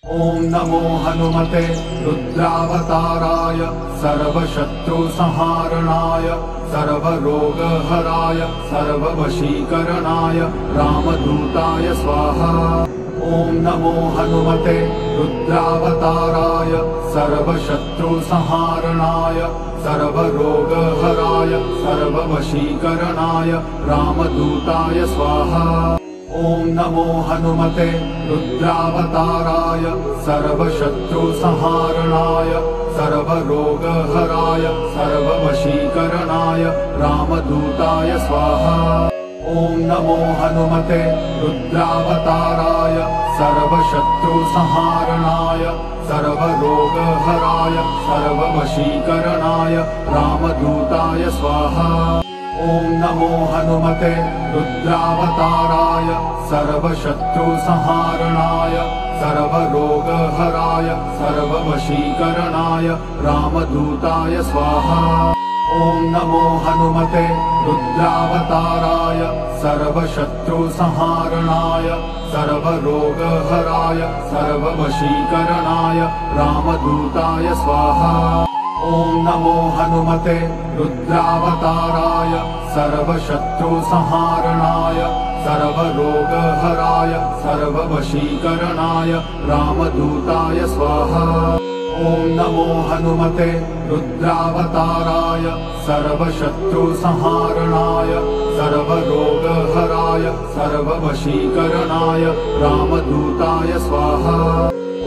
ॐ नमो हनुमते रुद्रावताराय सर्वशत्रुसंहारणाय सर्वरोगहराय सर्ववशीकरणाय रामदूताय स्वाहा। ॐ नमो हनुमते रुद्रावताराय सर्वशत्रुसंहारणाय सर्वरोगहराय सर्ववशीकरणाय रामदूताय स्वाहा। ॐ नमो हनुमते रुद्रावताराय सर्वशत्रुसंहारणाय सर्वरोगहराय सर्ववशीकरणाय रामदूताय स्वाहा। ॐ नमो हनुमते रुद्रावताराय सर्वशत्रुसंहारणाय सर्वरोगहराय सर्ववशीकरणाय रामदूताय स्वाहा। ॐ नमो हनुमते रुद्रावताराय सर्वशत्रुसंहारणाय सर्वरोगहराय सर्ववशीकरणाय रामदूताय स्वाहा। ॐ नमो हनुमते रुद्रावताराय सर्वशत्रुसंहारणाय सर्वरोगहराय सर्ववशीकरणाय रामदूताय स्वाहा। ॐ नमो हनुमते रुद्रावताराय सर्वशत्रुसंहारणाय सर्वरोगहराय सर्ववशीकरणाय रामदूताय स्वाहा। ॐ नमो हनुमते रुद्रावताराय सर्वशत्रुसंहारणाय सर्वरोगहराय सर्ववशीकरणाय रामदूताय स्वाहा।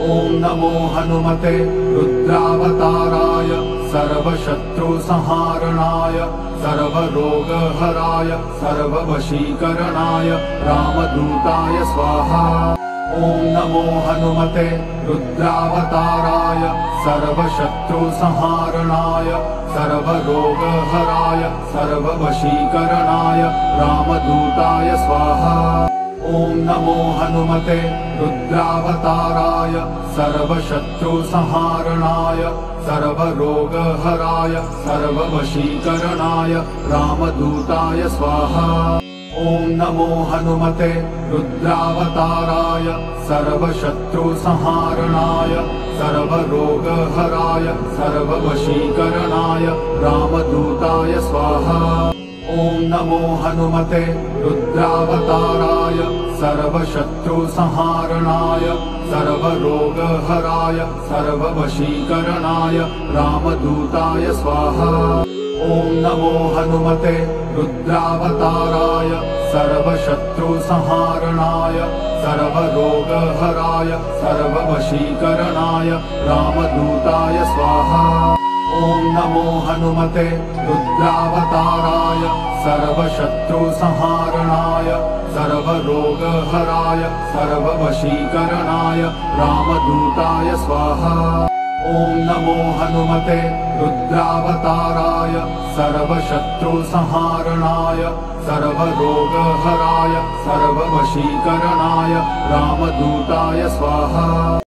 ॐ नमो हनुमते रुद्रावताराय सर्वशत्रुसंहारणाय सर्वरोगहराय सर्ववशीकरणाय रामदूताय स्वाहा। ॐ नमो हनुमते रुद्रावताराय सर्वशत्रुसंहारणाय सर्वरोगहराय सर्ववशीकरणाय रामदूताय स्वाहा। ॐ नमो हनुमते रुद्रावताराय सर्वशत्रुसंहारणाय सर्वरोगहराय सर्ववशीकरणाय रामदूताय स्वाहा। ॐ नमो हनुमते रुद्रावताराय सर्वशत्रुसंहारणाय सर्वरोगहराय सर्ववशीकरणाय रामदूताय स्वाहा। ॐ नमो हनुमते रुद्रावताराय सर्वशत्रुसंहारणाय सर्वरोगहराय सर्ववशीकरणाय रामदूताय स्वाहा। ॐ नमो हनुमते रुद्रावताराय सर्वशत्रुसंहारणाय सर्वरोगहराय सर्ववशीकरणाय रामदूताय स्वाहा। ॐ नमो हनुमते रुद्रावताराय सर्वशत्रुसंहारणाय सर्वरोगहराय सर्ववशीकरणाय रामदूताय स्वाहा। ॐ नमो हनुमते रुद्रावताराय सर्वशत्रुसंहारणाय सर्वरोगहराय सर्ववशीकरणाय रामदूताय स्वाहा।